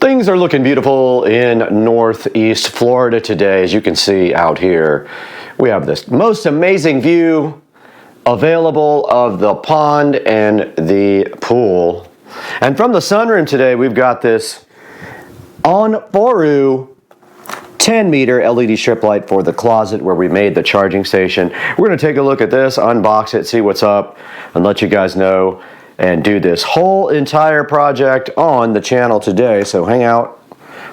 Things are looking beautiful in Northeast Florida today. As you can see out here, we have this most amazing view available of the pond and the pool. And from the sunroom today, we've got this Onforu 10-meter LED strip light for the closet where we made the charging station. We're going to take a look at this, unbox it, see what's up, and let you guys know, and do this whole entire project on the channel today. So hang out,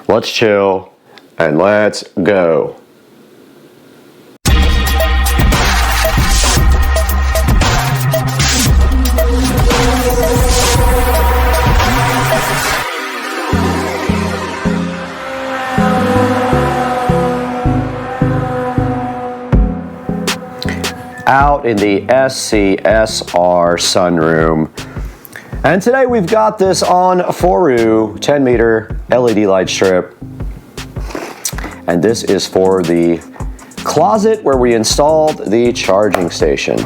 let's chill, and let's go. Out in the SCSR sunroom. And today we've got this Onforu 10-meter LED light strip. And this is for the closet where we installed the charging station.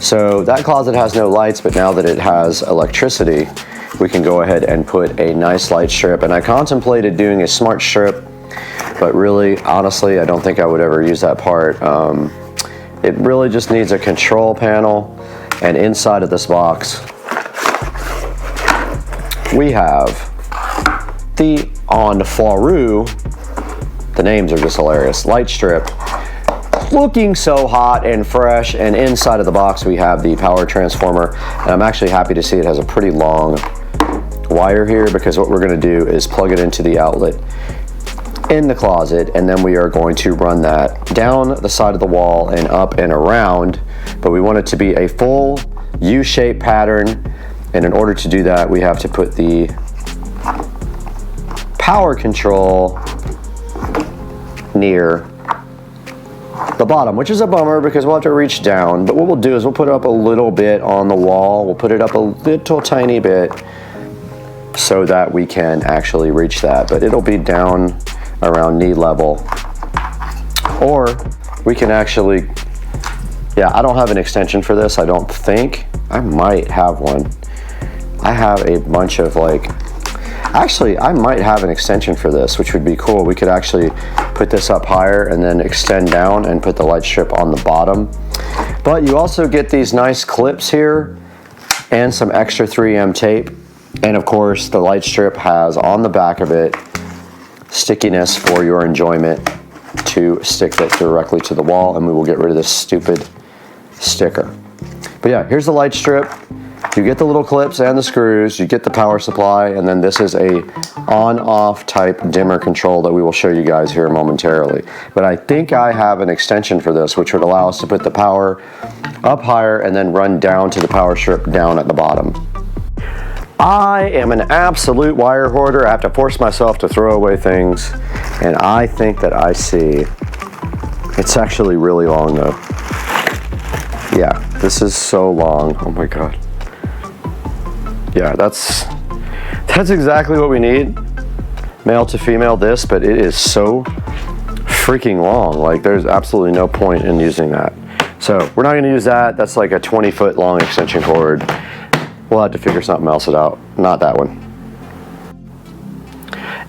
So that closet has no lights, but now that it has electricity, we can go ahead and put a nice light strip. And I contemplated doing a smart strip, but really, honestly, I don't think I would ever use that part. It really just needs a control panel, and inside of this box we have the Onforu, the names are just hilarious, light strip, looking so hot and fresh. And inside of the box we have the power transformer, and I'm actually happy to see it has a pretty long wire here, because what we're going to do is plug it into the outlet in the closet, and then we are going to run that down the side of the wall and up and around. But we want it to be a full U-shaped pattern, and in order to do that we have to put the power control near the bottom, which is a bummer because we'll have to reach down. But what we'll do is we'll put it up a little bit on the wall. We'll put it up a little tiny bit so that we can actually reach that, but it'll be down around knee level. Or we can actually, yeah, I don't have an extension for this, I don't think. I might have one. I have a bunch of actually I might have an extension for this, which would be cool. We could actually put this up higher and then extend down and put the light strip on the bottom. But you also get these nice clips here and some extra 3M tape. And of course the light strip has on the back of it stickiness for your enjoyment to stick that directly to the wall, and we will get rid of this stupid sticker. But yeah, here's the light strip. You get the little clips and the screws, you get the power supply, and then this is a on-off type dimmer control that we will show you guys here momentarily. But I think I have an extension for this, which would allow us to put the power up higher and then run down to the power strip down at the bottom. I am an absolute wire hoarder. I have to force myself to throw away things, and I think that I see, it's actually really long though. Yeah, this is so long, oh my God. Yeah, that's exactly what we need, male to female this, but it is so freaking long. Like, there's absolutely no point in using that. So we're not gonna use that. That's like a 20-foot long extension cord. We'll have to figure something else out, not that one.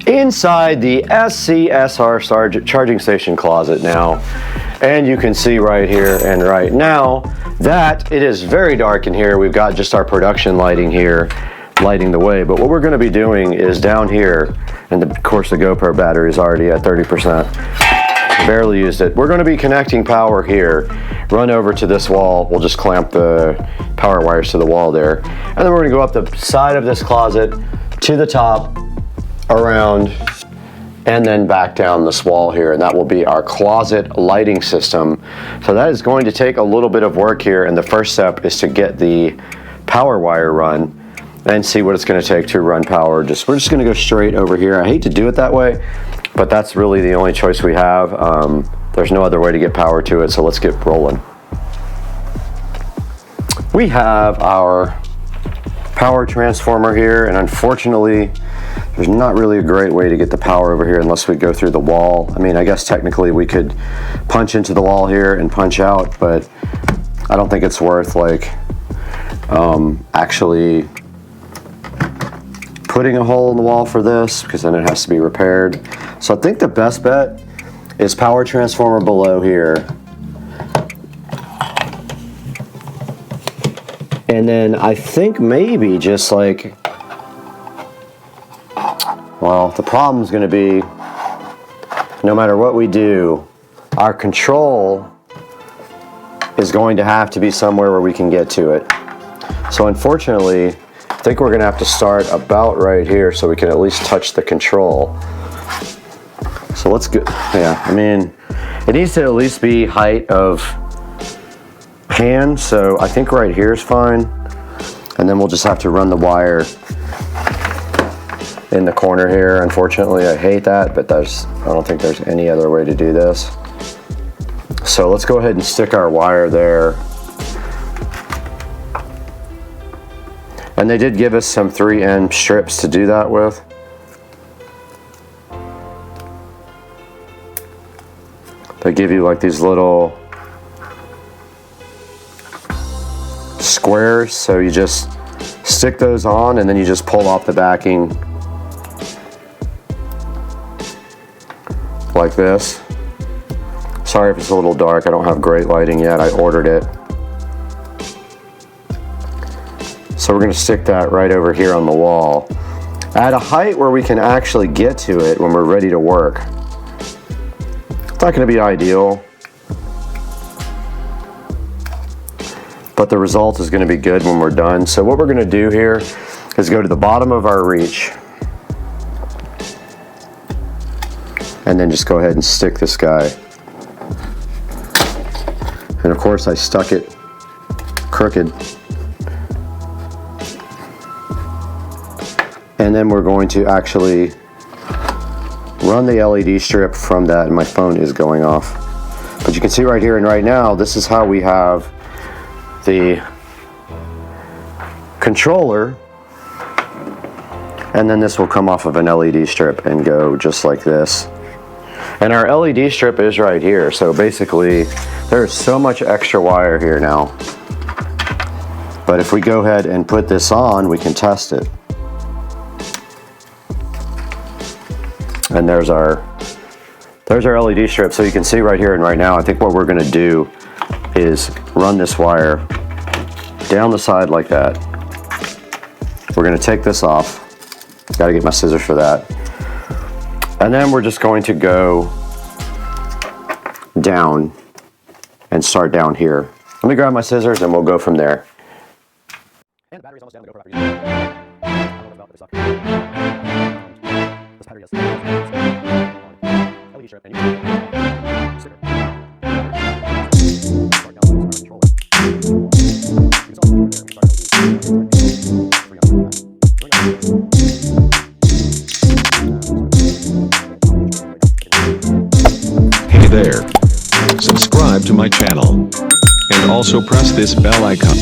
Inside the SCSR charging station closet now, and you can see right here and right now that it is very dark in here. We've got just our production lighting here lighting the way, but what we're going to be doing is down here, and of course the GoPro battery is already at 30%, barely used it. We're going to be connecting power here, run over to this wall. We'll just clamp the power wires to the wall there, and then we're going to go up the side of this closet to the top, around, and then back down this wall here, and that will be our closet lighting system. So that is going to take a little bit of work here, and the first step is to get the power wire run and see what it's going to take to run power. We're just going to go straight over here. I hate to do it that way, but that's really the only choice we have. There's no other way to get power to it, so let's get rolling. We have our power transformer here, and unfortunately there's not really a great way to get the power over here unless we go through the wall. I mean, I guess technically we could punch into the wall here and punch out, but I don't think it's worth actually putting a hole in the wall for this because then it has to be repaired. So I think the best bet is power transformer below here. And then I think maybe just like, well, the problem is going to be no matter what we do, our control is going to have to be somewhere where we can get to it. So unfortunately, I think we're going to have to start about right here so we can at least touch the control. So let's go, yeah, I mean, it needs to at least be height of hand, so I think right here is fine. And then we'll just have to run the wire in the corner here. Unfortunately, I hate that, but I don't think there's any other way to do this. So let's go ahead and stick our wire there. And they did give us some 3N strips to do that with. They give you like these little squares, so you just stick those on and then you just pull off the backing like this. Sorry if it's a little dark, I don't have great lighting yet, I ordered it. So we're going to stick that right over here on the wall at a height where we can actually get to it when we're ready to work. It's not going to be ideal, but the result is going to be good when we're done. So what we're going to do here is go to the bottom of our reach and then just go ahead and stick this guy. And of course I stuck it crooked. And then we're going to actually run the LED strip from that, and my phone is going off. But you can see right here and right now, this is how we have the controller, and then this will come off of an LED strip and go just like this. And our LED strip is right here, so basically there's so much extra wire here now. But if we go ahead and put this on, we can test it. And there's our LED strip. So you can see right here and right now, I think what we're going to do is run this wire down the side like that. We're going to take this off. Got to get my scissors for that. And then we're just going to go down and start down here. Let me grab my scissors and we'll go from there. And the battery's almost down to go for I don't know about this sucker. This battery has LED strip and you consider start down on this controller. You can also do it there. Hey there. Subscribe to my channel. And also press this bell icon.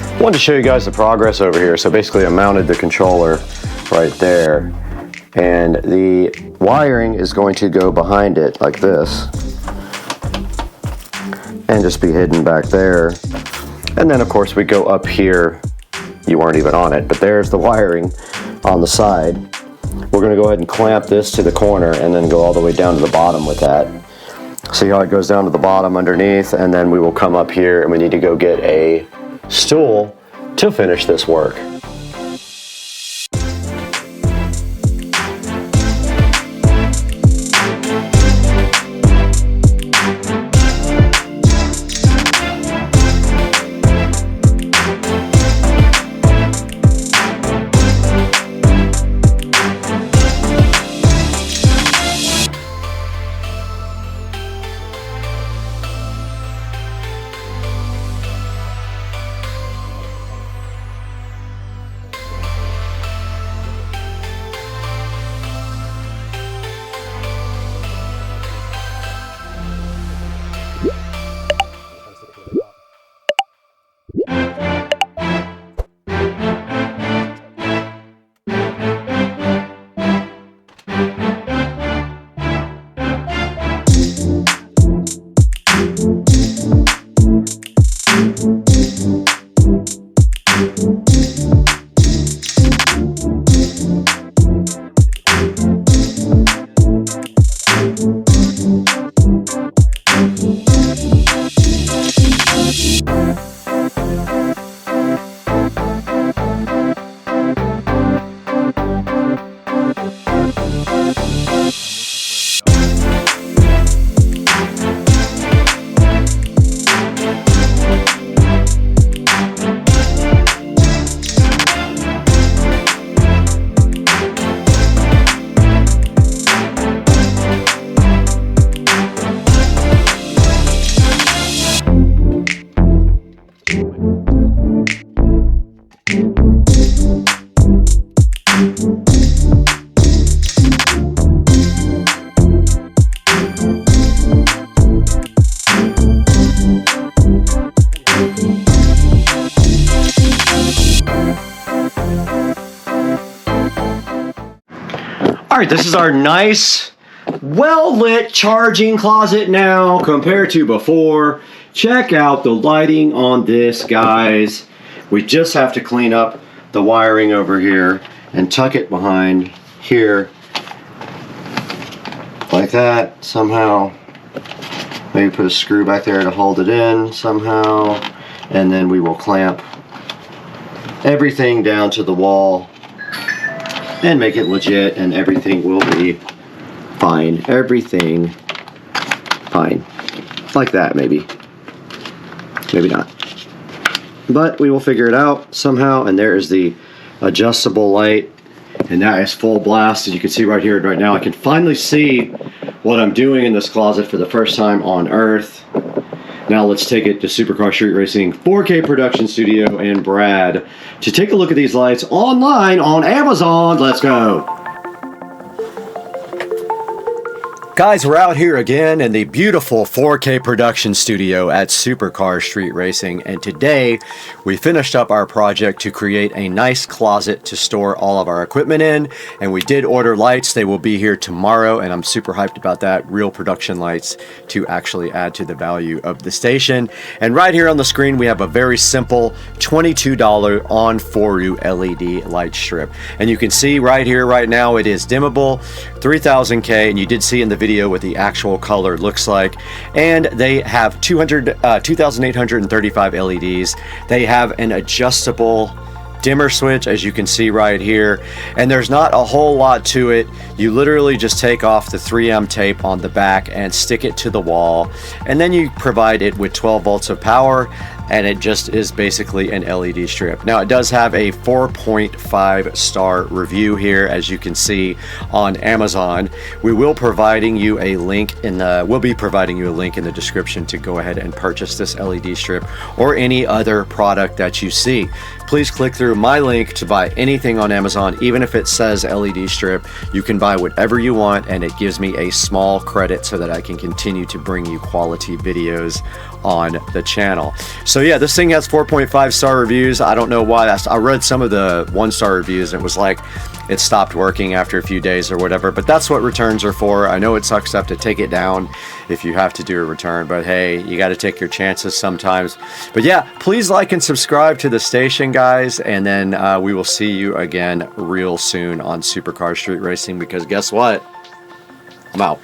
I wanted to show you guys the progress over here. So basically I mounted the controller right there, and the wiring is going to go behind it like this and just be hidden back there. And then of course we go up here. You weren't even on it, but there's the wiring on the side. We're going to go ahead and clamp this to the corner and then go all the way down to the bottom with that. See how it goes down to the bottom underneath, and then we will come up here and we need to go get a stool to finish this work. All right, this is our nice, well-lit charging closet now compared to before. Check out the lighting on this, guys. We just have to clean up the wiring over here and tuck it behind here like that somehow. Maybe put a screw back there to hold it in somehow, and then we will clamp everything down to the wall and make it legit, and everything will be fine. Everything fine. Like that, maybe. Maybe not. But we will figure it out somehow, and there is the adjustable light, and that is full blast. As you can see right here, right now, I can finally see what I'm doing in this closet for the first time on Earth. Now let's take it to Supercar Street Racing 4K Production Studio and Brad to take a look at these lights online on Amazon. Let's go. Guys, we're out here again in the beautiful 4K production studio at Supercar Street Racing, and today we finished up our project to create a nice closet to store all of our equipment in, and we did order lights. They will be here tomorrow, and I'm super hyped about that. Real production lights to actually add to the value of the station. And right here on the screen we have a very simple $22 Onforu LED light strip, and you can see right here right now it is dimmable, 3000K, and you did see in the video what the actual color looks like. And they have 2,835 LEDs. They have an adjustable dimmer switch, as you can see right here, and there's not a whole lot to it. You literally just take off the 3M tape on the back and stick it to the wall, and then you provide it with 12 volts of power, and it just is basically an LED strip. Now it does have a 4.5 star review here, as you can see on Amazon. We will be providing you a link in the description to go ahead and purchase this LED strip or any other product that you see. Please click through my link to buy anything on Amazon. Even if it says LED strip, you can buy whatever you want, and it gives me a small credit so that I can continue to bring you quality videos on the channel. So yeah, this thing has 4.5 star reviews. I don't know why. I read some of the 1-star reviews and it was like it stopped working after a few days or whatever, but that's what returns are for. I know it sucks to have to take it down if you have to do a return, but hey, you got to take your chances sometimes. But yeah, please like and subscribe to the station, guys, and then we will see you again real soon on Supercar Street Racing, because guess what? I'm out.